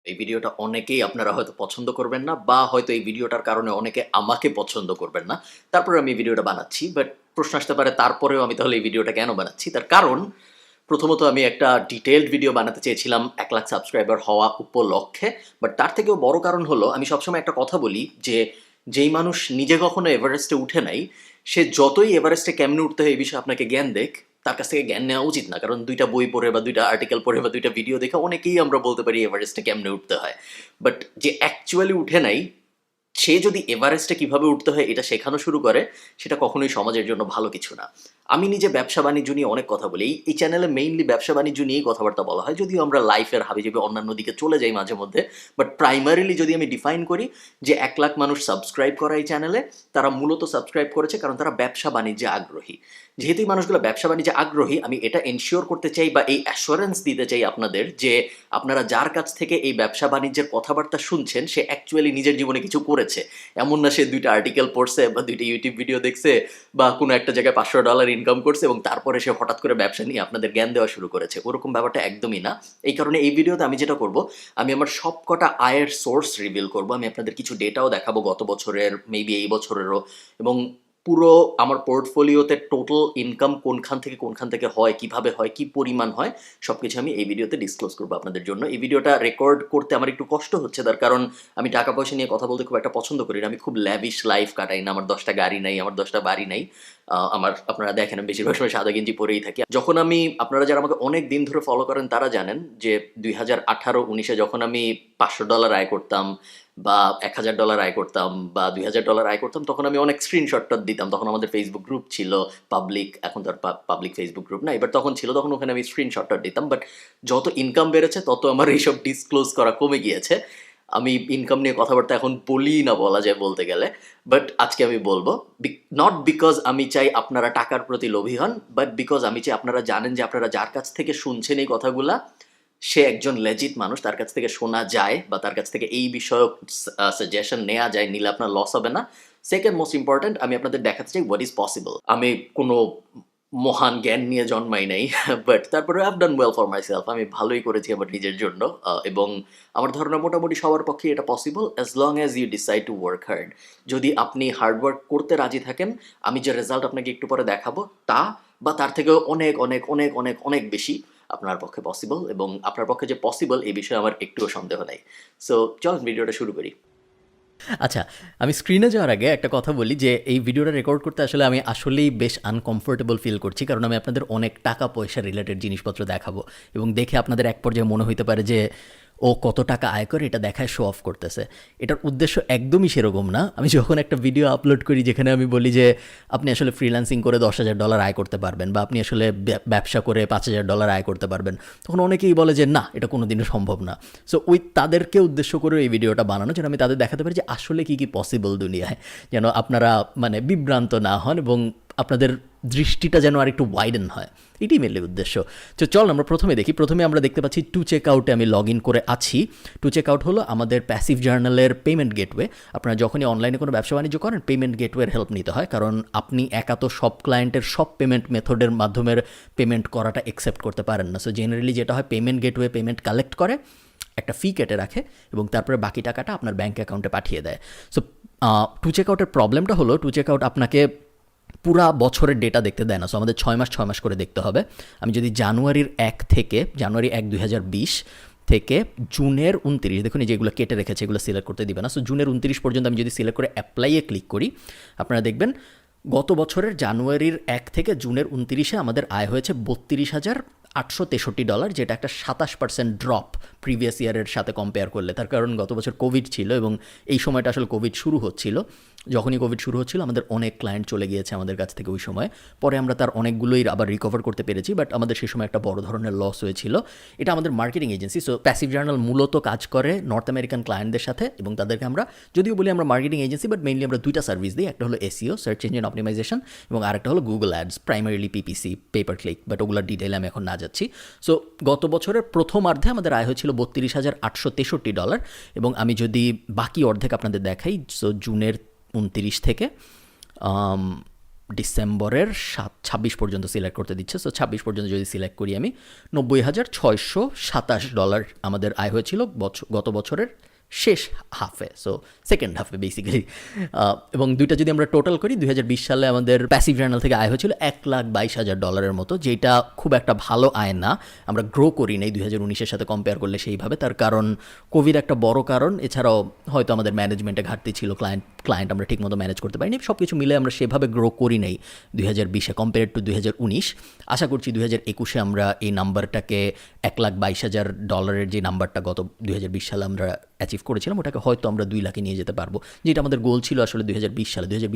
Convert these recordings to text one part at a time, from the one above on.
এই ভিডিওটা অনেকেই আপনারা হয়তো পছন্দ করবেন না বা হয়তো এই ভিডিওটার কারণে অনেকে আমাকে পছন্দ করবেন না। তারপরে আমি এই ভিডিওটা বানাচ্ছি। বাট প্রশ্ন আসতে পারে তারপরেও আমি তাহলে এই ভিডিওটা কেন বানাচ্ছি? তার কারণ প্রথমত আমি একটা ডিটেইলড ভিডিও বানাতে চেয়েছিলাম ১,০০,০০০ সাবস্ক্রাইবার হওয়া উপলক্ষে। বাট তার থেকেও বড় কারণ হলো আমি সবসময় একটা কথা বলি যে, যেই মানুষ নিজে কখনো এভারেস্টে উঠে নাই, সে যতই এভারেস্টে কেমনে উঠতে হয় এই বিষয়ে আপনাকে জ্ঞান দেক, তার কাছ থেকে জ্ঞান নেওয়া উচিত না। কারণ ২ টা বই পড়ে বা ২ টা আর্টিকেল পড়ে বা ২ টা ভিডিও দেখে অনেকেই আমরা বলতে পারি এভারেস্টে কেমনে উঠতে হয়। বাট যে অ্যাকচুয়ালি উঠে নাই, সে যদি এভারেস্টে কিভাবে উঠতে হয় এটা শেখানো শুরু করে, সেটা কখনোই সমাজের জন্য ভালো কিছু না। আমি নিজে ব্যবসা-বাণিজ্য নিয়ে অনেক কথা বলি। এই চ্যানেলে মেইনলি ব্যবসা-বাণিজ্য নিয়েই কথাবার্তা বলা হয়। যদিও আমরা লাইফের হাবিজাবি অন্যান্য দিকে চলে যাই মাঝে মধ্যে। বাট প্রাইমারিলি যদি আমি ডিফাইন করি যে ১,০০,০০০ মানুষ সাবস্ক্রাইব করা এই চ্যানেলে, তারা মূলত সাবস্ক্রাইব করেছে কারণ তারা ব্যবসা-বাণিজ্যে আগ্রহী। যেহেতু এই মানুষগুলো ব্যবসা-বাণিজ্যে আগ্রহী, আমি এটা এনশিওর করতে চাই বা এই অ্যাসুরেন্স দিতে চাই আপনাদের যে, আপনারা যার কাছ থেকে এই ব্যবসা-বাণিজ্যের কথাবার্তা শুনছেন, সে অ্যাকচুয়ালি নিজের জীবনে কিছু করেছে। এমন না সে ২ টা আর্টিকেল পড়ছে বা ২ টা ইউটিউব ভিডিও দেখছে বা কোনো একটা জায়গায় $৫০০ ইনকাম করছে এবং তারপরে সে হঠাৎ করে ব্যবসা নিয়ে আপনাদের জ্ঞান দেওয়া শুরু করেছে। ওরকম ব্যাপারটা একদমই না। এই কারণে এই ভিডিওতে আমি যেটা করব, আমি আমার সবকটা আয়ের সোর্স রিভিল করব। আমি আপনাদের কিছু ডেটাও দেখাবো গত বছরের, মেবি এই বছরেরও, এবং পুরো আমার পোর্টফোলিওতে টোটাল ইনকাম কোনখান থেকে হয়, কিভাবে হয়, কি পরিমাণ হয়, সবকিছু আমি এই ভিডিওতে ডিসক্লোজ করব আপনাদের জন্য। এই ভিডিওটা রেকর্ড করতে আমার একটু কষ্ট হচ্ছে, তার কারণ আমি টাকা পয়সা নিয়ে কথা বলতে খুব একটা পছন্দ করি না। আমি খুব ল্যাভিশ লাইফ কাটাই না। আমার ১০ টা গাড়ি নাই, আমার ১০ টা বাড়ি নাই। আমার, আপনারা দেখেন আমি বেশিরভাগ সময় সাদা গেঞ্জি পরেই থাকি। যখন আমি, আপনারা যারা আমাকে অনেক দিন ধরে ফলো করেন তারা জানেন যে ২০১৮-১৯ যখন আমি $৫০০ আয় করতাম বা $১,০০০ আয় করতাম বা $২,০০০ আয় করতাম, তখন আমি অনেক স্ক্রিনশট দিতাম। তখন আমাদের ফেসবুক গ্রুপ ছিল পাবলিক, এখন তো আর পাবলিক ফেসবুক গ্রুপ নাই, বাট তখন ছিল, তখন ওখানে আমি স্ক্রিনশট দিতাম। বাট যত ইনকাম বেড়েছে তত আমার এইসব ডিসক্লোজ করা কমে গিয়েছে। আমি ইনকাম নিয়ে কথাবার্তা এখন বলি না বলা যায় বলতে গেলে। বাট আজকে আমি বলবো, নট বিকজ আমি চাই আপনারা টাকার প্রতি লোভী হন, বাট বিকজ আমি চাই আপনারা জানেন যে আপনারা যার কাছ থেকে শুনছেন এই কথাগুলা, সে একজন লেজিট মানুষ, তার কাছ থেকে শোনা যায় বা তার কাছ থেকে এই বিষয়ক সাজেশন নেওয়া যায়, নিলে আপনার লস হবে না। সেকেন্ড মোস্ট ইম্পর্ট্যান্ট, আমি আপনাদের দেখাতে চাই হোয়াট ইজ পসিবল। আমি কোনো মহান জ্ঞান নিয়ে জন্মাই নাই, বাট তারপরে I've done well for myself. আমি ভালোই করেছি আমার নিজের জন্য, এবং আমার ধারণা মোটামুটি সবার পক্ষে এটা possible as long as you decide to work hard. যদি আপনি হার্ড ওয়ার্ক করতে রাজি থাকেন, আমি যে রেজাল্ট আপনাকে একটু পরে দেখাবো তা বা তার থেকেও অনেক অনেক অনেক অনেক অনেক বেশি আপনার পক্ষে পসিবল, এবং আপনার পক্ষে যে পসিবল এই বিষয়ে আমার একটুও সন্দেহ নাই। সো চলুন ভিডিওটা শুরু করি। আচ্ছা, আমি স্ক্রিনে যাওয়ার আগে একটা কথা বলি যে এই ভিডিওটা রেকর্ড করতে আসলে আমি আসলেই বেশ আনকমফোর্টেবল ফিল করছি, কারণ আমি আপনাদের অনেক টাকা পয়সা রিলেটেড জিনিসপত্র দেখাবো এবং দেখে আপনাদের এক পর্যায়ে মনে হইতে পারে যে ও কত টাকা আয় করে এটা দেখায় শো অফ করতেছে। এটার উদ্দেশ্য একদমই সেরকম না। আমি যখন একটা ভিডিও আপলোড করি যেখানে আমি বলি যে আপনি আসলে ফ্রিল্যান্সিং করে $১০,০০০ আয় করতে পারবেন বা আপনি আসলে ব্যবসা করে $৫,০০০ আয় করতে পারবেন, তখন অনেকেই বলে যে না, এটা কোনো দিনও সম্ভব না। সো ওই তাদেরকে উদ্দেশ্য করে এই ভিডিওটা বানানো, যেন আমি তাদের দেখাতে পারি যে আসলে কী কী পসিবল দুনিয়ায়, যেন আপনারা মানে বিভ্রান্ত না হন এবং আপনাদের দৃষ্টিটা যেন আর একটু ওয়াইডেন হয়। এটাই মেনলি উদ্দেশ্য। তো চল আমরা প্রথমে দেখি। প্রথমে আমরা দেখতে পাচ্ছি টু চেক আউটে আমি লগ ইন করে আছি। টু চেক আউট হলো আমাদের প্যাসিভ জার্নালের পেমেন্ট গেটওয়ে। আপনারা যখনই অনলাইনে কোনো ব্যবসা বাণিজ্য করেন, পেমেন্ট গেটওয়ের হেল্প নিতে হয়, কারণ আপনি একা তো সব ক্লায়েন্টের সব পেমেন্ট মেথডের মাধ্যমে পেমেন্ট করাটা অ্যাকসেপ্ট করতে পারেন না। সো জেনারেলি যেটা হয়, পেমেন্ট গেটওয়ে পেমেন্ট কালেক্ট করে, একটা ফি কেটে রাখে এবং তারপরে বাকি টাকাটা আপনার ব্যাঙ্ক অ্যাকাউন্টে পাঠিয়ে দেয়। সো টু চেক আউটের প্রবলেমটা হলো, টু চেক আউট আপনাকে পুরা বছরের ডেটা দেখতে দেয় না। সো আমাদের ৬ মাস করে দেখতে হবে। আমি যদি জানুয়ারির ১ থেকে, জানুয়ারি ১, ২০২০ থেকে জুনের ২৯, দেখুন এই যেগুলো কেটে রেখেছে এগুলো সিলেক্ট করতে দিবে না। সো জুনের ২৯ পর্যন্ত আমি যদি সিলেক্ট করে অ্যাপ্লাইয়ে ক্লিক করি, আপনারা দেখবেন গত বছরের জানুয়ারির ১ থেকে জুনের ২৯-এ আমাদের আয় হয়েছে $৩২,৮৬৩, যেটা একটা ২৭% ড্রপ প্রিভিয়াস ইয়ারের সাথে কম্পেয়ার করলে। তার কারণ গত বছর কোভিড ছিল এবং এই সময়টা আসলে কোভিড শুরু হচ্ছিল। যখনই কোভিড শুরু হচ্ছিল আমাদের অনেক ক্লায়েন্ট চলে গিয়েছে আমাদের কাছ থেকে ওই সময়। পরে আমরা তার অনেকগুলোই আবার রিকভার করতে পেরেছি, বাট আমাদের সেই সময় একটা বড় ধরনের লস হয়েছিল। এটা আমাদের marketing agency. So passive journal মূলত কাজ করে নর্থ আমেরিকান ক্লায়েন্টদের সাথে এবং তাদেরকে আমরা, যদিও বলি আমরা মার্কেটিং এজেন্সি, বাট মেইনলি আমরা 2টা সার্ভিস দিই। একটা হলো এসইও, সার্চ ইঞ্জিন অপটিমাইজেশন, এবং আরেকটা হলো Google ads, primarily PPC, paper click, but ওগুলোর ডিটেইলে আমি এখন না যাচ্ছি। সো গত বছরের প্রথমার্ধে আমাদের আয় হয়েছিল $৩২,৮৬৩, এবং আমি যদি বাকি অর্ধেক আপনাদের দেখাই, সো জুনের ২৯ থেকে ডিসেম্বরের 26 পর্যন্ত সিলেক্ট করতে দিচ্ছে। সো 26 পর্যন্ত যদি সিলেক্ট করি আমি, $90,627 আমাদের আয় হয়েছিল গত বছরের শেষ হাফে, সো সেকেন্ড হাফে বেসিক্যালি। এবং দুইটা যদি আমরা টোটাল করি, 2020 সালে আমাদের প্যাসিভ জার্নাল থেকে আয় হয়েছিল $1,22,000 মতো, যেটা খুব একটা ভালো আয় না। আমরা গ্রো করি নাই 2019-এর সাথে কম্পেয়ার করলে সেইভাবে, তার কারণ কোভিড একটা বড় কারণ, এছাড়াও হয়তো আমাদের ম্যানেজমেন্টে ঘাটতি ছিল, ক্লায়েন্ট আমরা ঠিকমতো ম্যানেজ করতে পারিনি, সব কিছু মিলে আমরা সেভাবে গ্রো করি নাই 2020-এ কম্পেয়ার টু 2019। আশা করছি 2021-এ আমরা এই নাম্বারটাকে $1,22,000 যে নাম্বারটা গত 2020 সালে আমরা অ্যাচিভ করেছিলাম, ওটাকে হয়তো আমরা 2 লাখে নিয়ে যেতে পারবো, যেটা আমাদের গোল ছিল আসলে 2020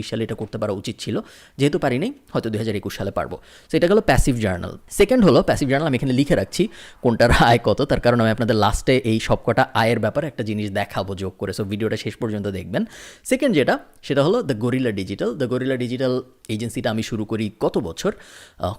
সালে এটা করতে পারা উচিত ছিল, যেহেতু পারি নাই, হয়তো 2021 সালে পারবো। সো এটা হলো প্যাসিভ জার্নাল। সেকেন্ড হলো প্যাসিভ জার্নাল, আমি এখানে লিখে রাখছি কোনটার আয় কত, তার কারণ আমি আপনাদের লাস্টে এই সবকটা আয়ের ব্যাপারে একটা জিনিস দেখাবো যোগ করে, সো ভিডিওটা শেষ পর্যন্ত দেখবেন। সেকেন্ড যেটা, সেটা হলো the gorilla digital. The gorilla digital এজেন্সিটা আমি শুরু করি কত বছর,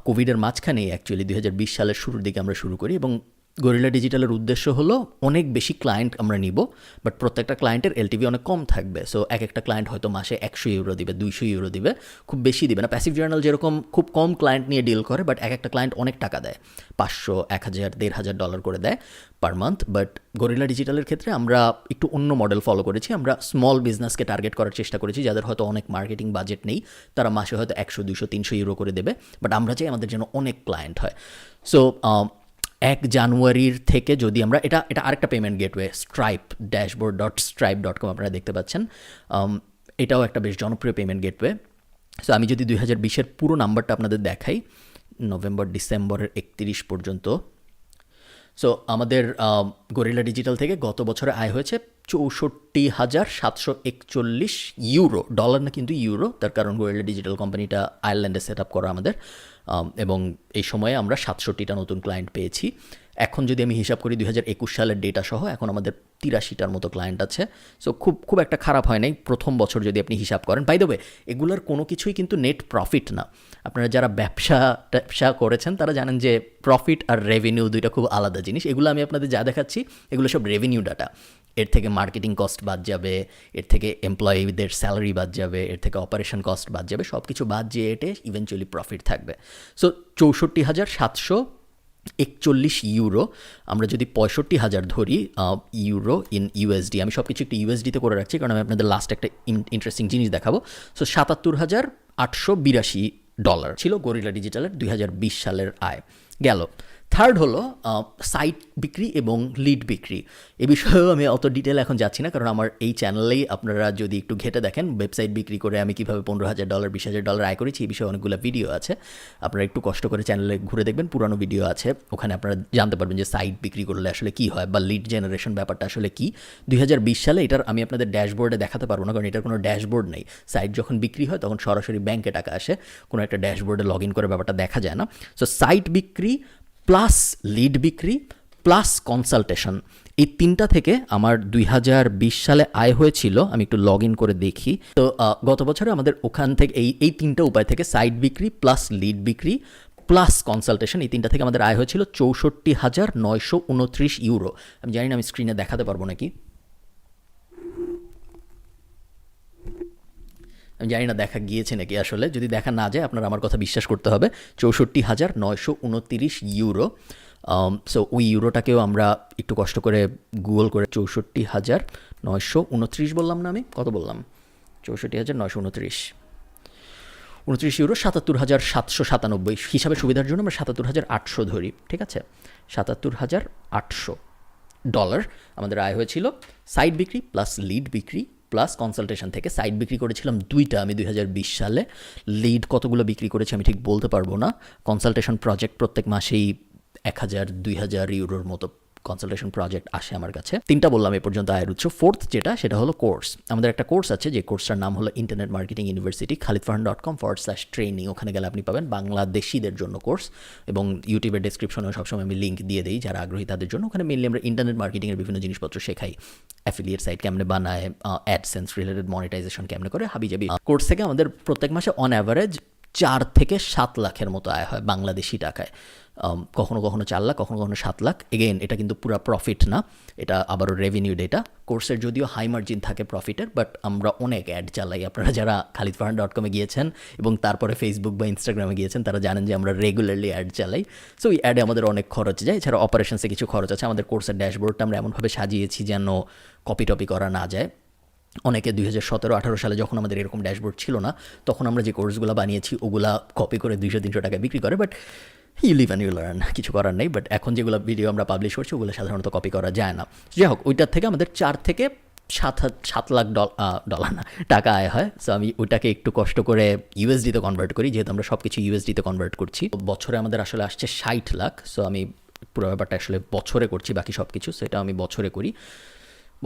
কোভিডের মাঝখানেই অ্যাকচুয়ালি 2020 সালের শুরুর দিকে আমরা শুরু করি, এবং গরিলা ডিজিটালের উদ্দেশ্য হলো অনেক বেশি ক্লায়েন্ট আমরা নিব, বাট প্রত্যেকটা ক্লায়েন্টের এলটিভি অনেক কম থাকবে। সো একটা ক্লায়েন্ট হয়তো মাসে €100 দিবে, €200 দিবে, খুব বেশি দিবে না। প্যাসিভ জার্নাল যেরকম খুব কম ক্লায়েন্ট নিয়ে ডিল করে, বাট একটা ক্লায়েন্ট অনেক টাকা দেয়, $500, $1,000, $1,500 করে দেয় পার মান্থ। বাট গরিলা ডিজিটালের ক্ষেত্রে আমরা একটু অন্য মডেল ফলো করেছি। আমরা স্মল বিজনেসকে টার্গেট করার চেষ্টা করেছি, যাদের হয়তো অনেক মার্কেটিং বাজেট নেই, তারা মাসে হয়তো $100, $200, €300 করে দেবে, বাট আমরা চাই আমাদের যেন অনেক ক্লায়েন্ট হয়। সো 1 জানুয়ারির থেকে যদি আমরা এটা আরেকটা পেমেন্ট গেটওয়ে, stripe.stripe.com আপনারা দেখতে পাচ্ছেন, এটাও একটা বেশ জনপ্রিয় পেমেন্ট গেটওয়ে। সো আমি যদি 2020-এর পুরো নাম্বারটা আপনাদের দেখাই, নভেম্বর ডিসেম্বরের 31 পর্যন্ত, সো আমাদের গরিলা ডিজিটাল থেকে গত বছরে আয় হয়েছে €64,741, ডলার না কিন্তু ইউরো, তার কারণ গরিলা ডিজিটাল কোম্পানিটা আয়ারল্যান্ডে সেট আপ করা আমাদের, এবং এই সময়ে আমরা 67টা নতুন ক্লায়েন্ট পেয়েছি। এখন যদি আমি হিসাব করি 2021 সালের ডেটা সহ, এখন আমাদের 83টার মতো ক্লায়েন্ট আছে। সো খুব একটা খারাপ হয় নাই প্রথম বছর যদি আপনি হিসাব করেন। বাই দ্য ওয়ে, এগুলোর কোনো কিছুই কিন্তু নেট প্রফিট না। আপনারা যারা ব্যবসা করেছেন তারা জানেন যে প্রফিট আর রেভিনিউ দুইটা খুব আলাদা জিনিস। এগুলো আমি আপনাদের যা দেখাচ্ছি, এগুলো সব রেভিনিউ ডাটা। এর থেকে মার্কেটিং কস্ট বাদ যাবে, এর থেকে এমপ্লয়িদের স্যালারি বাদ যাবে, এর থেকে অপারেশন কস্ট বাদ যাবে, সব কিছু বাদ যেয়ে এটে ইভেনচুয়ালি প্রফিট থাকবে। সো €64,741, আমরা যদি 65,000 ধরি ইউরো ইন ইউএসডি, আমি সব কিছু একটু ইউএসডিতে করে রাখছি কারণ আমি আপনাদের লাস্ট একটা ইন্টারেস্টিং জিনিস দেখাবো। সো $77,882 ছিল গরিলা ডিজিটালের 2020 সালের আয়। গেল। থার্ড হলো সাইট বিক্রি এবং লিড বিক্রি। এ বিষয়েও আমি অত ডিটেল এখন যাচ্ছি না, কারণ আমার এই চ্যানেলেই আপনারা যদি একটু ঘেটে দেখেন, ওয়েবসাইট বিক্রি করে আমি কীভাবে $15,000, $20,000 আয় করেছি, এই বিষয়ে অনেকগুলো ভিডিও আছে। আপনারা একটু কষ্ট করে চ্যানেলে ঘুরে দেখবেন, পুরানো ভিডিও আছে, ওখানে আপনারা জানতে পারবেন যে সাইট বিক্রি করলে আসলে কী হয়, বা লিড জেনারেশন ব্যাপারটা আসলে কী। 2020 সালে এটার আমি আপনাদের ড্যাশবোর্ডে দেখাতে পারবো না, কারণ এটার কোনো ড্যাশবোর্ড নেই। সাইট যখন বিক্রি হয় তখন সরাসরি ব্যাংকে টাকা আসে, কোনো একটা ড্যাশবোর্ডে লগ ইন করে ব্যাপারটা দেখা যায় না। সো সাইট বিক্রি প্লাস লিড বিক্রি প্লাস কনসালটেশন, এই তিনটা থেকে আমার 2020 সালে আয় হয়েছিল, আমি একটু লগ ইন করে দেখি। তো গত বছরে আমাদের ওখান থেকে এই তিনটা উপায় থেকে, সাইট বিক্রি প্লাস লিড বিক্রি প্লাস কনসালটেশন, এই তিনটা থেকে আমাদের আয় হয়েছিল €64,929। আমি জানি না আমি স্ক্রিনে দেখাতে পারবো নাকি, আমি জানি না দেখা গিয়েছে নাকি আসলে। যদি দেখা না যায় আপনারা আমার কথা বিশ্বাস করতে হবে। €64,929। সো ওই ইউরোটাকেও আমরা একটু কষ্ট করে গুগল করে, 64,929 বললাম না, আমি কত বললাম, 64,929, €29, $77,797। হিসাবে সুবিধার জন্য আমরা $77,800 ধরি, ঠিক আছে, $77,800 আমাদের আয় হয়েছিল সাইট বিক্রি প্লাস লিড বিক্রি প্লাস কনসালটেশন থেকে। সাইট বিক্রি করেছিলাম 2টা আমি 2020 সালে, লিড কতগুলো বিক্রি করেছি আমি ঠিক বলতে পারবো না। কনসালটেশন প্রজেক্ট প্রত্যেক মাসেই €1,000-2,000 মতো কনসালটেশন প্রজেক্ট আসে আমার কাছে। 3টা বললাম এ পর্যন্ত আয়ের উৎস। ফোর্থ যেটা, সেটা হলো কোর্স। আমাদের একটা কোর্স আছে, যে কোর্সটার নাম হলো ইন্টারনেট মার্কেটিং ইউনিভার্সিটি, khalidfarhan.com/training। ওখানে গেলে আপনি পাবেন বাংলাদেশিদের জন্য কোর্স, এবং ইউটিউবের ডেসক্রিপশনেও সবসময় আমি লিঙ্ক দিয়ে দিই যারা আগ্রহী তাদের জন্য। ওখানে মেনলি আমরা ইন্টারনেট মার্কেটিংয়ের বিভিন্ন জিনিসপত্র শেখাই, অ্যাফিলিয়েট সাইট কেমনে বানায়, অ্যাডসেন্স রিলেটেড মনিটাইজেশন কেমনে করে, হাবিজাবি। কোর্স থেকে আমাদের প্রত্যেক মাসে অন অ্যাভারেজ 4 থেকে 7 লাখের মতো আয় হয় বাংলাদেশি টাকায়। কখনো কখনো 4 লাখ, কখনো কখনো 7 লাখ। এগেইন এটা কিন্তু পুরো প্রফিট না, এটা আবারও রেভিনিউ ডেটা। কোর্সের যদিও হাই মার্জিন থাকে প্রফিটের, বাট আমরা অনেক অ্যাড চালাই। আপনারা যারা khalidfarhan.com গিয়েছেন এবং তারপরে ফেসবুক বা ইনস্টাগ্রামে গিয়েছেন তারা জানেন যে আমরা রেগুলারলি অ্যাড চালাই। সো এই অ্যাডে আমাদের অনেক খরচ যায়। এছাড়া অপারেশনসে কিছু খরচ আছে। আমাদের কোর্সের ড্যাশবোর্ডটা আমরা এমনভাবে সাজিয়েছি যেন কপি টপি করা না যায়। অনেকে 2017-18 সালে যখন আমাদের এরকম ড্যাশবোর্ড ছিল না, তখন আমরা যে কোর্সগুলো বানিয়েছি ওগুলা কপি করে 200-300 টাকায় বিক্রি করে। But you live and you learn, কিছু করার নেই। বাট এখন যেগুলো ভিডিও আমরা পাবলিশ করছি ওগুলো সাধারণত কপি করা যায় না। যাই হোক, ওইটার থেকে আমাদের 4 থেকে 7 লাখ ডলার না, টাকা আয় হয়। সো আমি ওইটাকে একটু কষ্ট করে ইউএসডিতে কনভার্ট করি, যেহেতু আমরা সব কিছু ইউএসডিতে কনভার্ট করছি। বছরে আমাদের আসলে আসছে 60 লাখ। সো আমি পুরো ব্যাপারটা আসলে বছরে করছি, বাকি সব কিছু সেটা আমি বছরে করি।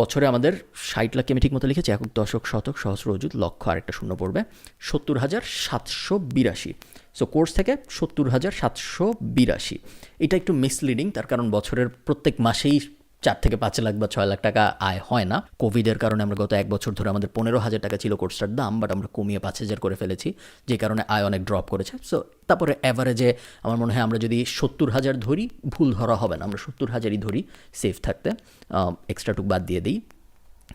বছরে আমাদের 60 লাখকে আমি ঠিক মতো লিখেছি, একক, দশক, শতক, সহস্র, অযুত, লক্ষ, আরেকটা শূন্য পড়বে, 70,782। সো কোর্স থেকে 70,782। এটা একটু মিসলিডিং, তার কারণ বছরের প্রত্যেক মাসেই 4 থেকে 5 লাখ বা 6 লাখ টাকা আয় হয় না। কোভিডের কারণে আমরা গত 1 বছর ধরে আমাদের 15,000 টাকা ছিল কোর্সটার দাম, বাট আমরা কমিয়ে 5,000 করে ফেলেছি, যে কারণে আয় অনেক ড্রপ করেছে। সো তারপরে অ্যাভারেজে আমার মনে হয় আমরা যদি 70,000 ধরি, ভুল ধরা হবে না, আমরা 70,000ই ধরি সেফ থাকতে, এক্সট্রাটুক বাদ দিয়ে দিই।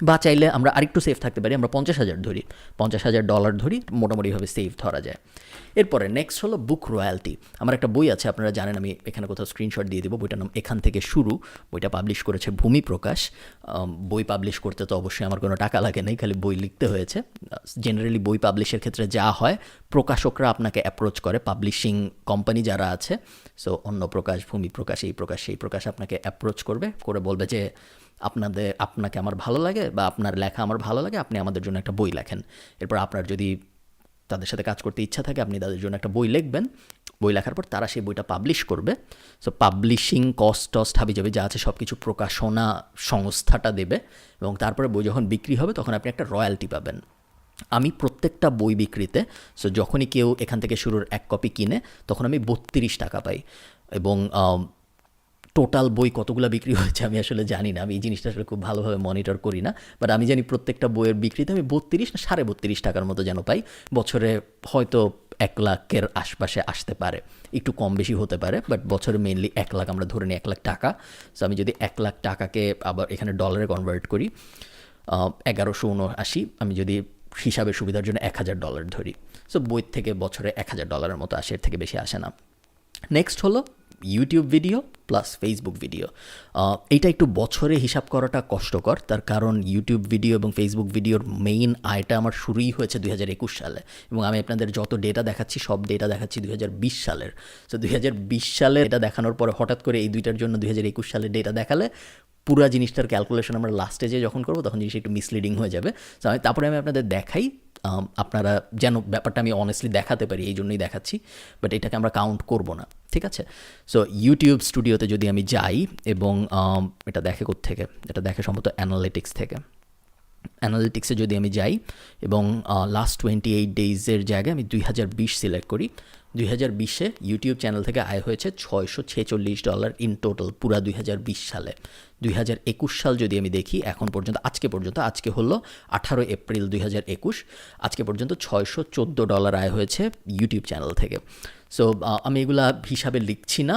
বা চাইলে আমরা আরেকটু সেফ থাকতে পারি, আমরা 50,000 ধরি, $50,000 ধরি, মোটামুটিভাবে সেফ ধরা যায়। এরপরে নেক্সট হলো বুক রয়্যালটি। আমার একটা বই আছে, আপনারা জানেন, আমি এখানে কোথাও স্ক্রিনশট দিয়ে দেবো। বইটার নাম এখান থেকে শুরু। বইটা পাবলিশ করেছে ভূমি প্রকাশ। বই পাবলিশ করতে তো অবশ্যই আমার কোনো টাকা লাগে নাই, খালি বই লিখতে হয়েছে। জেনারেলি বই পাবলিশের ক্ষেত্রে যা হয়, প্রকাশকরা আপনাকে অ্যাপ্রোচ করে, পাবলিশিং কোম্পানি যারা আছে, সো অন্য প্রকাশ, ভূমি প্রকাশ, এই প্রকাশ, সেই প্রকাশ আপনাকে অ্যাপ্রোচ করবে, করে বলবে যে আপনাকে আমার ভালো লাগে বা আপনার লেখা আমার ভালো লাগে, আপনি আমাদের জন্য একটা বই লেখেন। এরপর আপনার যদি তাদের সাথে কাজ করতে ইচ্ছা থাকে, আপনি তাদের জন্য একটা বই লিখবেন। বই লেখার পর তারা সেই বইটা পাবলিশ করবে। সো পাবলিশিং কস্ট হাবিজাবি যা আছে সব কিছু প্রকাশনা সংস্থাটা দেবে, এবং তারপরে বই যখন বিক্রি হবে তখন আপনি একটা রয়্যালটি পাবেন। আমি প্রত্যেকটা বই বিক্রিতে, সো যখনই কেউ এখান থেকে শুরুর 1 কপি কিনে, তখন আমি 32 টাকা পাই। এবং টোটাল বই কতগুলো বিক্রি হয়েছে আমি আসলে জানি না, আমি এই জিনিসটা আসলে খুব ভালোভাবে মনিটর করি না। বাট আমি জানি প্রত্যেকটা বইয়ের বিক্রিতে আমি 32 না 32.5 টাকার মতো যেন পাই। বছরে হয়তো 1 লাখের আশপাশে আসতে পারে, একটু কম বেশি হতে পারে, বাট বছরে মেইনলি 1 লাখ আমরা ধরে নিই, 1 লাখ টাকা। সো আমি যদি 1 লাখ টাকাকে আবার এখানে ডলারে কনভার্ট করি, 1179, আমি যদি হিসাবের সুবিধার জন্য $1,000 ধরি, সো বই থেকে বছরে $1,000 মতো আসে, এর থেকে বেশি আসে না। নেক্সট হলো YouTube video plus Facebook video. এইটা একটু বছরে হিসাব করাটা কষ্টকর, তার কারণ ইউটিউব ভিডিও এবং ফেসবুক ভিডিওর মেইন আয়টা আমার শুরুই হয়েছে 2021 সালে, এবং আমি আপনাদের যত ডেটা দেখাচ্ছি সব ডেটা দেখাচ্ছি 2020 সালের। সো 2020 সালে এটা দেখানোর পরে হঠাৎ করে এই দুইটার জন্য 2021 সালের ডেটা দেখালে পুরো জিনিসটার ক্যালকুলেশন আমরা লাস্ট স্টেজে যখন করবো তখন জিনিসটা একটু মিসলিডিং হয়ে যাবে। সো তারপরে আমি আপনাদের দেখাই, আপনারা যেন ব্যাপারটা আমি অনেস্টলি দেখাতে পারি, এই জন্যই দেখাচ্ছি, বাট এটাকে আমরা কাউন্ট করব না, ঠিক আছে? সো ইউটিউব স্টুডিওতে যদি আমি যাই, এবং এটা দেখে কোত্থেকে, এটা দেখে সম্ভবত অ্যানালিটিক্স থেকে। অ্যানালিটিক্সে যদি আমি যাই এবং লাস্ট 28 ডেইজের জায়গায় আমি 2020 সিলেক্ট করি, 2020-এ ইউটিউব চ্যানেল থেকে আয় হয়েছে $646 ইন টোটাল পুরা 2020 সালে। 2021 সাল যদি আমি দেখি, এখন পর্যন্ত আজকে হলো 18 এপ্রিল 2021, আজকে পর্যন্ত $614 আয় হয়েছে ইউটিউব চ্যানেল থেকে। সো আমি এগুলা হিসাবে লিখছি না,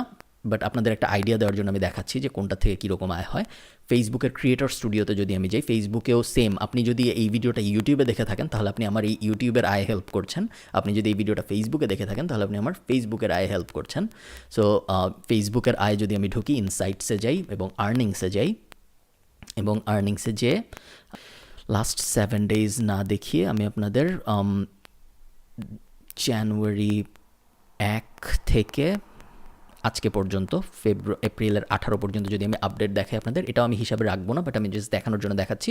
বাট আপনাদের একটা আইডিয়া দেওয়ার জন্য আমি দেখাচ্ছি যে কোনটা থেকে কীরকম আয় হয়। ফেসবুকের ক্রিয়েটর স্টুডিওতে যদি আমি যাই, ফেসবুকেও সেম। আপনি যদি এই ভিডিওটা ইউটিউবে দেখে থাকেন তাহলে আপনি আমার এই ইউটিউবের আয় হেল্প করছেন। আপনি যদি এই ভিডিওটা ফেসবুকে দেখে থাকেন তাহলে আপনি আমার ফেসবুকের আয় হেল্প করছেন। সো ফেসবুকের আয় যদি আমি ঢুকি, ইনসাইটসে যাই এবং আর্নিংসে যাই, এবং আর্নিংসে যেয়ে লাস্ট 7 ডেজ না দেখিয়ে আমি আপনাদের জানুয়ারি 1 থেকে আজকে পর্যন্ত এপ্রিলের 18 পর্যন্ত যদি আমি আপডেট দেখাই আপনাদের, এটাও আমি হিসাবে রাখবো না, বাট আমি জাস্ট দেখানোর জন্য দেখাচ্ছি।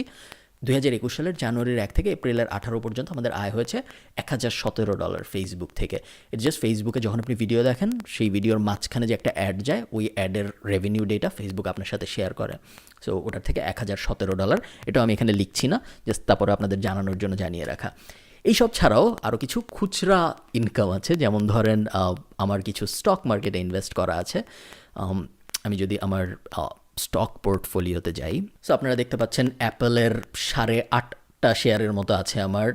2021 সালের জানুয়ারির 1 থেকে এপ্রিলের 18 পর্যন্ত আমাদের আয় হয়েছে $1,017 ফেসবুক থেকে। এটা জাস্ট ফেসবুকে যখন আপনি ভিডিও দেখেন, সেই ভিডিওর মাঝখানে যে একটা অ্যাড যায়, ওই অ্যাডের রেভিনিউ ডেটা ফেসবুক আপনার সাথে শেয়ার করে। সো ওটার থেকে $1,017, এটাও আমি এখানে লিখছি না, জাস্ট তারপরে আপনাদের জানানোর জন্য জানিয়ে রাখা। এইসব ছাড়াও আরও কিছু খুচরা ইনকাম আছে, যেমন ধরেন আমার কিছু স্টক মার্কেটে ইনভেস্ট করা আছে। আমি যদি আমার স্টক পোর্টফোলিওতে যাই, সো আপনারা দেখতে পাচ্ছেন অ্যাপেলের 8টা শেয়ারের মতো আছে আমার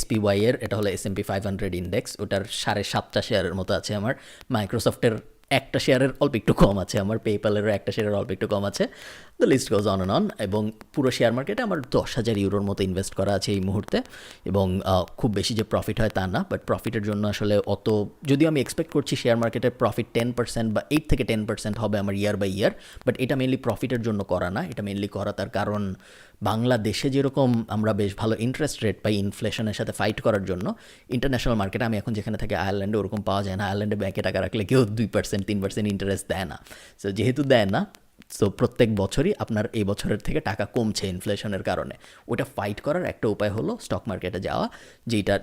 SPY এর, এটা হলো S&P 500 ইন্ডেক্স, ওটার 7.5টা শেয়ারের মতো আছে আমার। মাইক্রোসফটের একটা শেয়ারের অল্প একটু কম আছে আমার, পেপ্যালেরও একটা শেয়ারের অল্প একটু কম আছে। The list goes on and on. এবং পুরো শেয়ার মার্কেটে আমার 10,000 ইউরোর মতো ইনভেস্ট করা আছে এই মুহূর্তে। এবং খুব বেশি যে প্রফিট হয় তা না, বাট প্রফিটের জন্য আসলে অত, যদিও আমি এক্সপেক্ট করছি শেয়ার মার্কেটের প্রফিট 10% বা 8 থেকে 10% হবে আমার ইয়ার বাই ইয়ার, বাট এটা মেনলি প্রফিটের জন্য করা না। এটা মেনলি করা তার কারণ বাংলাদেশে যেরকম আমরা বেশ ভালো ইন্টারেস্ট রেট পাই ইনফ্লেশনের সাথে ফাইট করার জন্য, ইন্টারন্যাশনাল মার্কেটে আমি এখন যেখানে থাকি আয়ারল্যান্ডে ওরকম পাওয়া যায় না। আয়ারল্যান্ডে ব্যাংকে টাকা রাখলে কেউ 2% 3% ইন্টারেস্ট দেয় না। সো যেহেতু দেয় না, সো প্রত্যেক বছরই আপনার এই বছরের থেকে টাকা কমছে ইনফ্লেশনের কারণে। ওটা ফাইট করার একটা উপায় হলো স্টক মার্কেটে যাওয়া,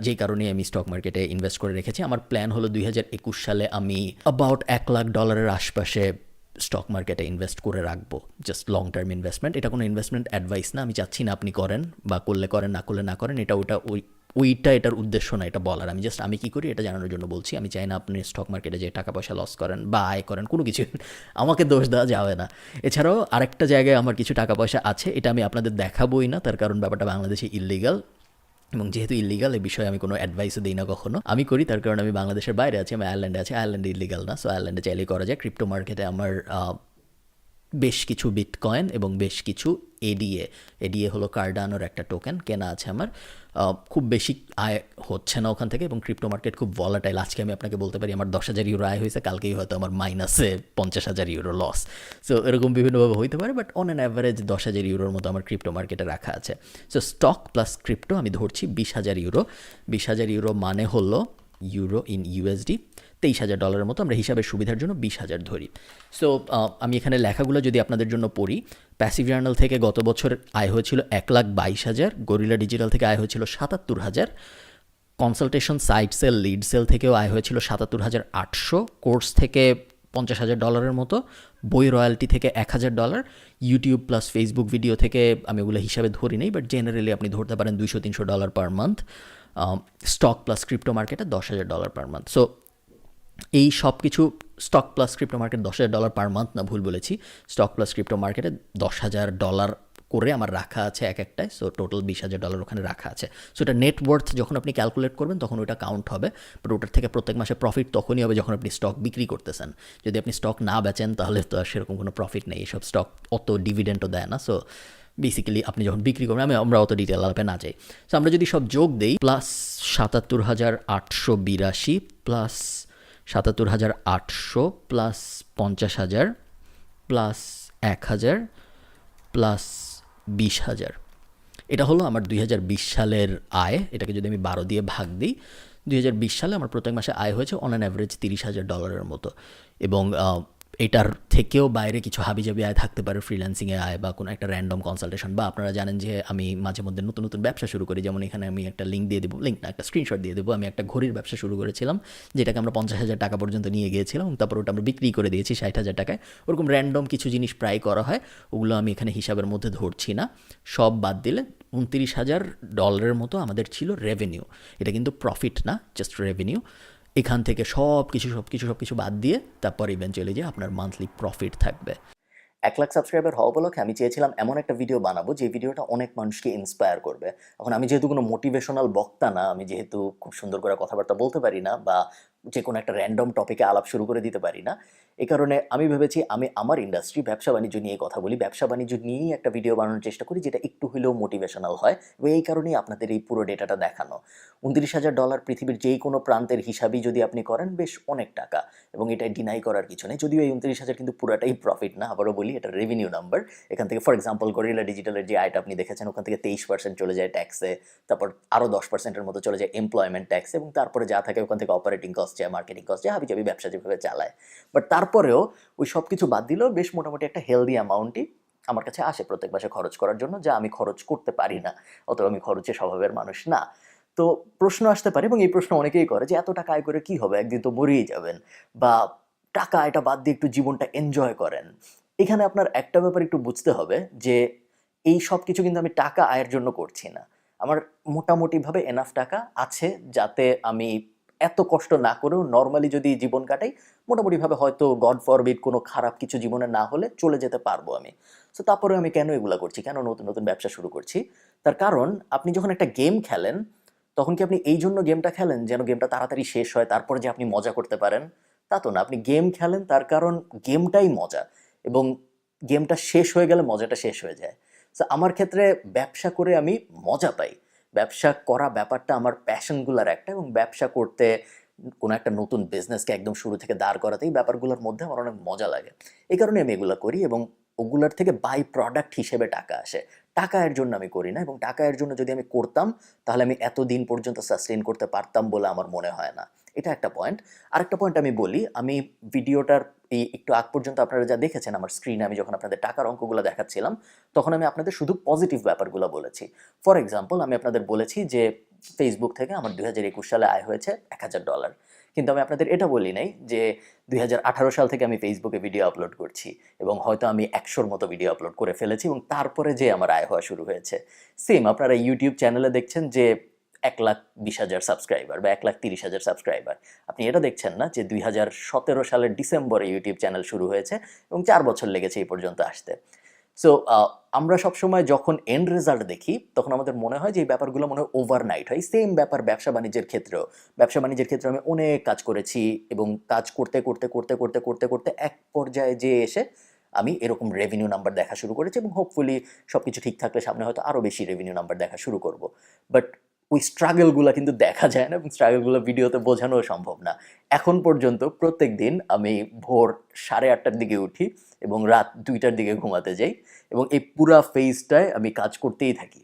যেই কারণে আমি স্টক মার্কেটে ইনভেস্ট করে রেখেছি। আমার প্ল্যান হলো 2021 সালে আমি অ্যাবাউট $1,00,000 আশপাশে স্টক মার্কেটে ইনভেস্ট করে রাখবো, জাস্ট লং টার্ম ইনভেস্টমেন্ট। এটা কোনো ইনভেস্টমেন্ট অ্যাডভাইস না, আমি চাচ্ছি না আপনি করেন, বা করলে করেন, না করলে না করেন। ওইটা এটার উদ্দেশ্য না এটা বলার। আমি কী করি এটা জানানোর জন্য বলছি। আমি চাই না আপনি স্টক মার্কেটে যে টাকা পয়সা লস করেন বা আয় করেন, কোনো কিছু আমাকে দোষ দেওয়া যাবে না। এছাড়াও আরেকটা জায়গায় আমার কিছু টাকা পয়সা আছে, এটা আমি আপনাদের দেখাবোই না, তার কারণ ব্যাপারটা বাংলাদেশে ইল্লিগাল। এবং যেহেতু ইল্লিগাল, এই বিষয়ে আমি কোনো অ্যাডভাইসও দিই না কখনো। আমি করি তার কারণ আমি বাংলাদেশের বাইরে আছি, আমি আয়ারল্যান্ডে আছি। আয়ারল্যান্ডে ইল্লিগাল না, সো আয়ারল্যান্ডে চাইলেই করা যায়। ক্রিপ্টো মার্কেটে আমার বেশ কিছু বিটকয়েন এবং বেশ কিছু এডিএ হলো কার্ডানোর একটা টোকেন কেনা আছে আমার। খুব বেশি আয় হচ্ছে না ওখান থেকে, এবং ক্রিপ্টো মার্কেট খুব ভলাটাইল। আজকে আমি আপনাকে বলতে পারি আমার 10,000 ইউরো আয় হয়েছে, কালকেই হয়তো আমার মাইনাসে 50,000 ইউরো লস। সো এরকম বিভিন্নভাবে হইতে পারে, বাট অন অ্যান অ্যাভারেজ 10,000 ইউরোর মতো আমার ক্রিপ্টো মার্কেটে রাখা আছে। সো স্টক প্লাস ক্রিপ্টো আমি ধরছি 20,000 ইউরো। 20,000 ইউরো মানে হলো ইউরো ইন ইউএসডি $23,000 মতো। আমরা হিসাবের সুবিধার জন্য 20,000 ধরি। সো আমি এখানে লেখাগুলো যদি আপনাদের জন্য পড়ি, প্যাসিভ জার্নাল থেকে গত বছর আয় হয়েছিল 1,22,000, গরিলা ডিজিটাল থেকে আয় হয়েছিল 77,000, consultation site sale lead sale থেকেও আয় হয়েছিল 77,800, কোর্স থেকে $50,000 মতো, বই রয়্যালটি থেকে $1,000, ইউটিউব প্লাস ফেসবুক ভিডিও থেকে আমি ওগুলো হিসাবে ধরি নেই, বাট জেনারেলি আপনি ধরতে পারেন $200-300 per month. Stock plus crypto মার্কেটে $10,000 পার মান্থ। সো এই সব কিছু stock plus crypto market $10,000 per month না, ভুল বলেছি। স্টক প্লাস ক্রিপ্টো মার্কেটে $10,000 করে আমার রাখা আছে এক একটায়। সো টোটাল $20,000 ওখানে রাখা আছে। সো এটা নেটওয়ার্থ যখন আপনি ক্যালকুলেট করবেন তখন ওটা কাউন্ট হবে, বাট ওটার থেকে প্রত্যেক মাসে প্রফিট তখনই হবে যখন আপনি স্টক বিক্রি করতেছেন। যদি আপনি স্টক না বেচেন তাহলে তো আর সেরকম কোনো প্রফিট নেই। এসব স্টক অত ডিভিডেন্টও দেয় না। সো বেসিক্যালি আপনি যখন বিক্রি করবেন, আমরা অত ডিটেল আলাপে না যাই। সো আমরা যদি সব যোগ দেই, plus 77,882 plus 77,800 plus 50,000 plus 1,000 plus 20,000, এটা হলো আমার 2020 সালের আয়। এটাকে যদি আমি 12 দিয়ে ভাগ দিই, 2020 সালে আমার প্রত্যেক মাসে আয় হয়েছে অন অ্যান অ্যাভারেজ $30,000 মতো। এবং এটার থেকেও বাইরে কিছু হাবিজাবি আয় থাকতে পারে, ফ্রিল্যান্সিংয়ে আয় বা কোনো একটা র্যান্ডম কনসালটেশন, বা আপনারা জানেন যে আমি মাঝে মধ্যে নতুন নতুন ব্যবসা শুরু করি। যেমন এখানে আমি একটা লিঙ্ক দিয়ে দেবো, লিঙ্ক না, একটা স্ক্রিনশট দিয়ে দেবো। আমি একটা ঘড়ির ব্যবসা শুরু করেছিলাম, যেটাকে আমরা $50,000 পর্যন্ত নিয়ে গিয়েছিলাম, এবং তারপর ওটা আমরা বিক্রি করে দিয়েছি 60,000 টাকায়। ওরকম র্যান্ডম কিছু জিনিস প্রায় করা হয়, ওগুলো আমি এখানে হিসাবের মধ্যে ধরছি না। সব বাদ দিলে $29,000 মতো আমাদের ছিল রেভিনিউ। এটা কিন্তু প্রফিট না, জাস্ট রেভিনিউ। এখান থেকে সব কিছু বাদ দিয়ে তারপর ইভেন্চুয়ালি যে আপনার মান্থলি প্রফিট থাকবে। 1,00,000 সাবস্ক্রাইবার হওয়া উপলক্ষে আমি চেয়েছিলাম এমন একটা ভিডিও বানাবো যে ভিডিওটা অনেক মানুষকে ইন্সপায়ার করবে। এখন আমি যেহেতু কোনো মোটিভেশনাল বক্তা না, আমি যেহেতু খুব সুন্দর করে কথাবার্তা বলতে পারি না, বা যে কোনো একটা র্যান্ডম টপিকে আলাপ শুরু করে দিতে পারি না, এই কারণে আমি ভেবেছি আমি আমার ইন্ডাস্ট্রি ব্যবসা বাণিজ্য নিয়ে কথা বলি, ব্যবসা বাণিজ্য নিয়েই একটা ভিডিও বানানোর চেষ্টা করি যেটা একটু হলেও মোটিভেশনাল হয়। এবং এই কারণেই আপনাদের এই পুরো ডেটাটা দেখানো। $29,000 পৃথিবীর যেই কোনো প্রান্তের হিসাবই যদি আপনি করেন, বেশ অনেক টাকা, এবং এটা ডিনাই করার কিছু নেই। যদিও এই 29,000 কিন্তু পুরোটাই প্রফিট না, আবারও বলি এটা রেভিনিউ নাম্বার। এখান থেকে ফর এক্সাম্পল গরিলা ডিজিটালের যে আয়টা আপনি দেখেছেন, ওখান থেকে 23% চলে যায় ট্যাক্সে, তারপর আরও 10%-এর মতো চলে যায় এমপ্লয়মেন্ট ট্যাক্স, এবং তারপরে যা থাকে ওখান থেকে অপারেটিং কস্ট যায়, মার্কেটিং কস্ট যায়, হাবিজাবি ব্যবসা যেভাবে চালায়। বাট তারপরেও ওই সব কিছু বাদ দিলেও বেশ মোটামুটি একটা হেলদি অ্যামাউন্টই আমার কাছে আসে প্রত্যেক মাসে খরচ করার জন্য, যা আমি খরচ করতে পারি না, অতএব আমি খরচে স্বভাবের মানুষ না। তো প্রশ্ন আসতে পারে, এবং এই প্রশ্ন অনেকেই করে, যে এত টাকা আয় করে কি হবে, একদিন তো মরেই যাবেন, বা টাকা এটা বাদ দিয়ে একটু জীবনটা এনজয় করেন। এখানে আপনার একটা ব্যাপার একটু বুঝতে হবে, যে এই সব কিছু কিন্তু আমি টাকা আয়ের জন্য করছি না। আমার মোটামুটিভাবে এনাফ টাকা আছে যাতে আমি এত কষ্ট না করেও নর্মালি যদি জীবন কাটাই, মোটামুটিভাবে হয়তো গড ফরবিড কোনো খারাপ কিছু জীবনে না হলে চলে যেতে পারবো আমি। সো তারপরে আমি কেন এগুলা করছি, কেন নতুন নতুন ব্যবসা শুরু করছি? তার কারণ আপনি যখন একটা গেম খেলেন তখন কি আপনি এই জন্য গেমটা খেলেন যেন গেমটা তাড়াতাড়ি শেষ হয় তারপরে যে আপনি মজা করতে পারেন? তা তো না। আপনি গেম খেলেন তার কারণ গেমটাই মজা, এবং গেমটা শেষ হয়ে গেলে মজাটা শেষ হয়ে যায়। সো আমার ক্ষেত্রে ব্যবসা করে আমি মজা পাই। ব্যবসা করা ব্যাপারটা আমার প্যাশনগুলোর একটা, এবং ব্যবসা করতে কোনো একটা নতুন বিজনেসকে একদম শুরু থেকে দাঁড় করাতেই ব্যাপারগুলোর মধ্যে আমার অনেক মজা লাগে। এই কারণে আমি এগুলো করি, এবং ওগুলোর থেকে বাই প্রোডাক্ট হিসেবে টাকা আসে। টাকা এর জন্য আমি করি না, এবং টাকা এর জন্য যদি আমি করতাম তাহলে আমি এতদিন পর্যন্ত সাস্টেইন করতে পারতাম বলে আমার মনে হয় না। এটা একটা পয়েন্ট। আরেকটা পয়েন্ট আমি বলি, আমি ভিডিওটার এই একটু আগ পর্যন্ত আপনারা যা দেখেছেন আমার স্ক্রিনে, আমি যখন আপনাদের টাকার অঙ্কগুলো দেখাচ্ছিলাম তখন আমি আপনাদের শুধু পজিটিভ ব্যাপারগুলো বলেছি। ফর এক্সাম্পল, আমি আপনাদের বলেছি যে ফেসবুক থেকে আমার 2021 সালে আয় হয়েছে $1000। কিন্তু আমি আপনাদের এটা বলি নাই যে 2018 সাল থেকে আমি ফেসবুকে ভিডিও আপলোড করছি, এবং হয়তো আমি 100-র মতো ভিডিও আপলোড করে ফেলেছি, এবং তারপরে যে আমার আয় হওয়া শুরু হয়েছে। সেম আপনারা ইউটিউব চ্যানেলে দেখছেন যে 1,20,000 সাবস্ক্রাইবার বা 1,30,000 সাবস্ক্রাইবার। আপনি এটা দেখছেন না যে 2017 সালের ডিসেম্বরে ইউটিউব চ্যানেল শুরু হয়েছে এবং 4 বছর লেগেছে এই পর্যন্ত আসতে। সো আমরা সবসময় যখন এন্ড রেজাল্ট দেখি তখন আমাদের মনে হয় যে এই ব্যাপারগুলো মনে হয় ওভারনাইট হয়। সেম ব্যাপার ব্যবসা বাণিজ্যের ক্ষেত্রেও। ব্যবসা বাণিজ্যের ক্ষেত্রে আমি অনেক কাজ করেছি, এবং কাজ করতে করতে করতে করতে করতে করতে এক পর্যায়ে যেয়ে এসে আমি এরকম রেভিনিউ নাম্বার দেখা শুরু করেছি, এবং হোপফুলি সব কিছু ঠিক থাকলে সামনে হয়তো আরও বেশি রেভিনিউ নাম্বার দেখা শুরু করব। বাট ওই স্ট্রাগলগুলো কিন্তু দেখা যায় না, এবং স্ট্রাগলগুলো ভিডিওতে বোঝানোও সম্ভব না। এখন পর্যন্ত প্রত্যেক দিন আমি ভোর 8:30টার দিকে উঠি এবং রাত 2টার দিকে ঘুমাতে যাই, এবং এই পুরা ফেজটায় আমি কাজ করতেই থাকি।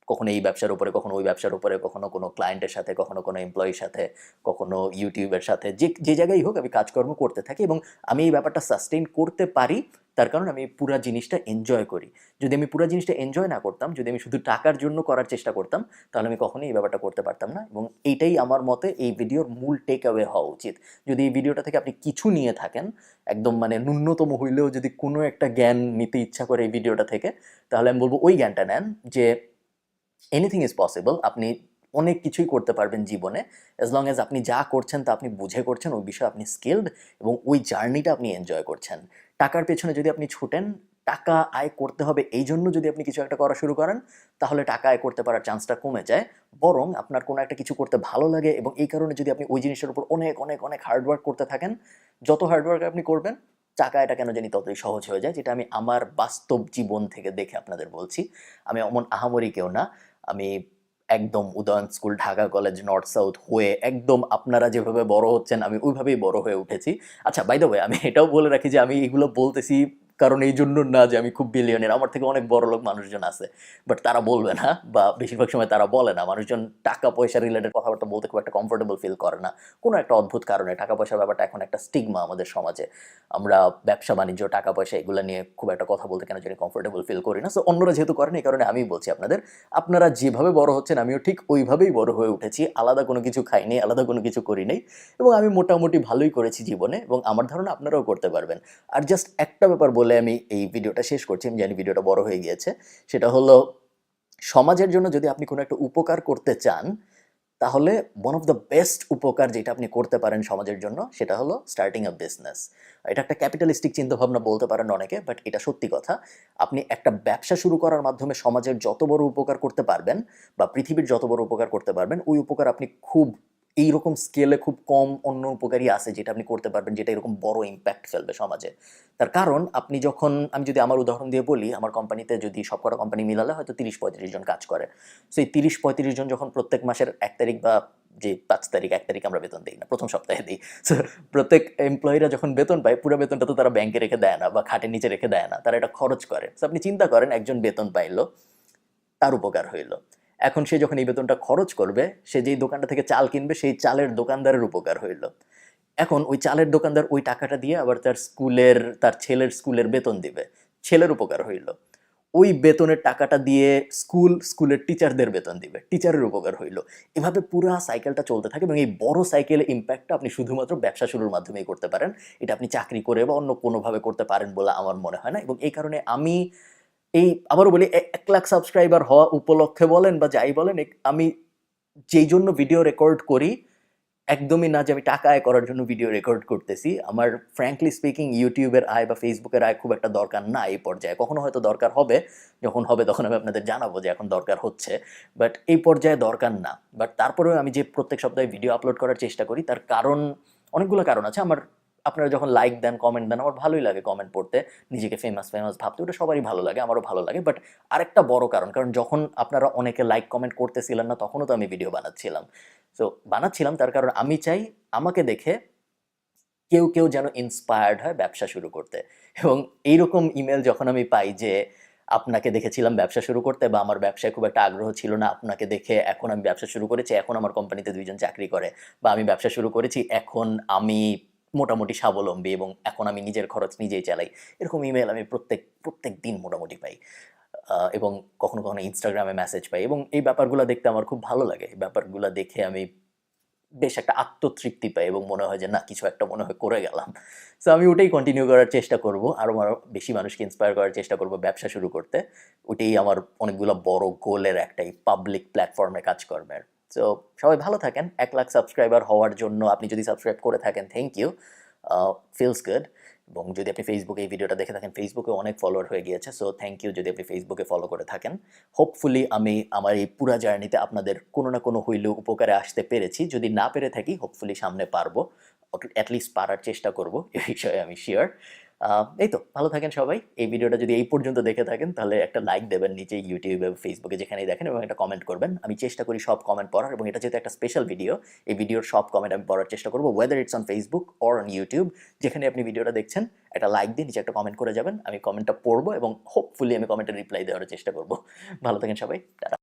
কখনো এই ব্যবসার উপরে, কখনো ওই ব্যবসার উপরে, কখনো কোনো ক্লায়েন্টের সাথে, কখনো কোনো এমপ্লয়ির সাথে, কখনো ইউটিউবের সাথে, যে যে জায়গায় হোক আমি কাজকর্ম করতে থাকি, এবং আমি এই ব্যাপারটা সাস্টেইন করতে পারি তার কারণ আমি পুরা জিনিসটা এনজয় করি। যদি আমি পুরা জিনিসটা এনজয় না করতাম, যদি আমি শুধু টাকার জন্য করার চেষ্টা করতাম, তাহলে আমি কখনোই এই ব্যাপারটা করতে পারতাম না, এবং এইটাই আমার মতে এই ভিডিওর মূল টেক অ্যাওয়ে হওয়া উচিত। যদি এই ভিডিওটা থেকে আপনি কিছু নিয়ে থাকেন, একদম মানে ন্যূনতম হইলেও যদি কোনো একটা জ্ঞান নিতে ইচ্ছা করে এই ভিডিওটা থেকে, তাহলে আমি বলবো ওই জ্ঞানটা নেন যে এনিথিং ইজ পসিবল। আপনি অনেক কিছুই করতে পারবেন জীবনে, অ্যাজ লং অ্যাজ আপনি যা করছেন তা আপনি বুঝে করছেন, ওই বিষয়ে আপনি স্কিলড, এবং ওই জার্নিটা আপনি এনজয় করছেন। টাকার পেছনে যদি আপনি ছুটেন, টাকা আয় করতে হবে এই জন্য যদি আপনি কিছু একটা করা শুরু করেন, তাহলে টাকা আয় করতে পারার চান্সটা কমে যায়। বরং আপনার কোনো একটা কিছু করতে ভালো লাগে, এবং এই কারণে যদি আপনি ওই জিনিসটার উপর অনেক অনেক অনেক হার্ডওয়ার্ক করতে থাকেন, যত হার্ডওয়ার্ক আপনি করবেন টাকা এটা কেন জানি ততই সহজ হয়ে যায়। যেটা আমি আমার বাস্তব জীবন থেকে দেখে আপনাদের বলছি। আমি অমন আহামরি কেউ না। আমি একদম Udayan school, Dhaka college, north south হয়ে একদম আপনারা যেভাবে বড় হচ্ছেন আমি ওইভাবেই বড় হয়ে উঠেছি। আচ্ছা, বাই দ্য ওয়ে আমি এটাও বলে রাখি যে আমি এগুলো বলতেছি কারণ এই জন্য না যে আমি খুব বিলিয়নিয়ার। আমার থেকে অনেক বড়লোক মানুষজন আছে, বাট তারা বলবে না, বা বেশিরভাগ সময় তারা বলে না। মানুষজন টাকা পয়সা রিলেটেড কথাবার্তা বলতে খুব একটা কমফোর্টেবল ফিল করে না কোনো একটা অদ্ভুত কারণে। টাকা পয়সার ব্যাপারটা এখন একটা স্টিগমা আমাদের সমাজে। আমরা ব্যবসা বাণিজ্য, টাকা পয়সা এগুলো নিয়ে খুব একটা কথা বলতে কেন জানি কমফোর্টেবল ফিল করি না। সো অন্যরা যেহেতু করেন এই কারণে আমি বলছি আপনাদের, আপনারা যেভাবে বড় হচ্ছেন আমিও ঠিক ওইভাবেই বড় হয়ে উঠেছি। আলাদা কোনো কিছু খাইনি, আলাদা কোনো কিছু করি নাই, এবং আমি মোটামুটি ভালোই করেছি জীবনে, এবং আমার ধারণা আপনারাও করতে পারবেন। আর জাস্ট একটা ব্যাপার বলে আমি এই ভিডিওটা শেষ করছি, আমি জানি ভিডিওটা বড় হয়ে গিয়েছে। সেটা হলো, সমাজের জন্য যদি আপনি কোনো একটা উপকার করতে চান, তাহলে ওয়ান অফ দ্য বেস্ট উপকার যেটা আপনি করতে পারেন সমাজের জন্য সেটা হলো স্টার্টিং আ বিজনেস। এটা একটা ক্যাপিটালিস্টিক চিন্তাভাবনা বলতে পারেন অনেকে, বাট এটা সত্যি কথা। আপনি একটা ব্যবসা শুরু করার মাধ্যমে সমাজের যত বড় উপকার করতে পারবেন, বা পৃথিবীর যত বড় উপকার করতে পারবেন, ওই উপকার আপনি খুব এইরকম স্কেলে খুব কম অন্য উপকারই আছে যেটা আপনি করতে পারবেন, যেটা এরকম বড় ইম্প্যাক্ট ফেলবে সমাজে। তার কারণ আপনি যখন, আমি যদি আমার উদাহরণ দিয়ে বলি, আমার কোম্পানিতে যদি সবকটা কোম্পানি মিলালে হয়তো 30-35 জন কাজ করে। সো এই 30-35 জন যখন প্রত্যেক মাসের 1 তারিখ বা যে 5 তারিখ, 1 তারিখ আমরা বেতন দিই না, প্রথম সপ্তাহে দিই। সো প্রত্যেক এমপ্লয়িরা যখন বেতন পায়, পুরো বেতনটা তো তারা ব্যাংকে রেখে দেয় না বা খাটের নিচে রেখে দেয় না, তারা এটা খরচ করে। সো আপনি চিন্তা করেন, একজন বেতন পাইলো, তার উপকার হইল। এখন সে যখন এই বেতনটা খরচ করবে, সে যেই দোকানটা থেকে চাল কিনবে সেই চালের দোকানদারের উপকার হইল। এখন ওই চালের দোকানদার ওই টাকাটা দিয়ে আবার তার ছেলের স্কুলের বেতন দিবে, ছেলের উপকার হইল। ওই বেতনের টাকাটা দিয়ে স্কুলের টিচারদের বেতন দিবে, টিচারের উপকার হইল। এভাবে পুরো সাইকেলটা চলতে থাকে, এবং এই বড় সাইকেলের ইম্প্যাক্টটা আপনি শুধুমাত্র ব্যবসা শুরুর মাধ্যমেই করতে পারেন। এটা আপনি চাকরি করে বা অন্য কোনোভাবে করতে পারেন বলে আমার মনে হয় না। এবং এই কারণে আমি আবারও বলি, 1 লাখ সাবস্ক্রাইবার হওয়া উপলক্ষে বলেন বা যাই বলেন, আমি যেই জন্য ভিডিও রেকর্ড করি একদমই না যে আমি টাকা আয় করার জন্য ভিডিও রেকর্ড করতেছি। আমার ফ্র্যাঙ্কলি স্পিকিং ইউটিউবের আয় বা ফেসবুকের আয় খুব একটা দরকার না এই পর্যায়ে। কখনো হয়তো দরকার হবে, যখন হবে তখন আমি আপনাদের জানাবো যে এখন দরকার হচ্ছে। বাট এই পর্যায়ে দরকার না। বাট তারপরেও আমি যে প্রত্যেক সপ্তাহে ভিডিও আপলোড করার চেষ্টা করি তার কারণ, অনেকগুলো কারণ আছে। আপনারা যখন লাইক দেন, কমেন্ট দেন, আমার ভালোই লাগে কমেন্ট পড়তে, নিজেকে ফেমাস ভাবতে, ওটা সবারই ভালো লাগে, আমারও ভালো লাগে। বাট আরেকটা বড় কারণ যখন আপনারা অনেকে লাইক কমেন্ট করতেছিলেন না তখনও তো আমি ভিডিও বানাচ্ছিলাম। সো বানাচ্ছিলাম তার কারণ আমি চাই আমাকে দেখে কেউ যেন ইন্সপায়ার্ড হয় ব্যবসা শুরু করতে। এবং এইরকম ইমেল যখন আমি পাই যে আপনাকে দেখেছিলাম ব্যবসা শুরু করতে, বা আমার ব্যবসায় খুব একটা আগ্রহ ছিল না, আপনাকে দেখে এখন আমি ব্যবসা শুরু করেছি, এখন আমার কোম্পানিতে 2 জন চাকরি করে, বা আমি ব্যবসা শুরু করেছি, এখন আমি মোটামুটি স্বাবলম্বী এবং এখন আমি নিজের খরচ নিজেই চালাই, এরকম ইমেল আমি প্রত্যেক দিন মোটামুটি পাই। এবং কখনো ইনস্টাগ্রামে মেসেজ পাই, এবং এই ব্যাপারগুলো দেখতে আমার খুব ভালো লাগে। এই ব্যাপারগুলো দেখে আমি বেশ একটা আত্মতৃপ্তি পাই এবং মনে হয় যে না, কিছু একটা মনে হয় করে গেলাম। সো আমি ওটাই কন্টিনিউ করার চেষ্টা করব, আরও বেশি মানুষকে ইন্সপায়ার করার চেষ্টা করব ব্যবসা শুরু করতে। ওটাই আমার অনেকগুলো বড় গোলের একটাই, পাবলিক প্ল্যাটফর্মে কাজ কর্মের। সো সবাই ভালো থাকেন। 1 লাখ সাবস্ক্রাইবার হওয়ার জন্য আপনি যদি সাবস্ক্রাইব করে থাকেন, থ্যাংক ইউ, ফিলস গুড। এবং যদি আপনি ফেসবুকে এই ভিডিওটা দেখে থাকেন, ফেসবুকে অনেক ফলোয়ার হয়ে গিয়েছে, সো থ্যাংক ইউ যদি আপনি ফেসবুকে ফলো করে থাকেন। হোপফুলি আমি আমার এই পুরা জার্নিতে আপনাদের কোনো না কোনো হইলেও উপকারে আসতে পেরেছি। যদি না পেরে থাকি, হোপফুলি সামনে পারবো, অ্যাটলিস্ট পারার চেষ্টা করব, এ বিষয়ে আমি শিওর। এই তো, ভালো থাকেন সবাই। এই ভিডিওটা যদি এই পর্যন্ত দেখে থাকেন তাহলে একটা লাইক দেবেন নিচে, ইউটিউবে, ফেসবুকে যেখানেই দেখেন, এবং একটা কমেন্ট করবেন। আমি চেষ্টা করি সব কমেন্ট পড়ার, এবং এটা যেহেতু একটা স্পেশাল ভিডিও, এই ভিডিওর সব কমেন্ট আমি পড়ার চেষ্টা করবো, whether it's on Facebook or on YouTube. যেখানে আপনি ভিডিওটা দেখছেন একটা লাইক দিয়ে নিচে একটা কমেন্ট করে যাবেন, আমি কমেন্টটা পড়বো এবং হোপফুলি আমি কমেন্টে রিপ্লাই দেওয়ার চেষ্টা করব। ভালো থাকেন সবাই, টাটা।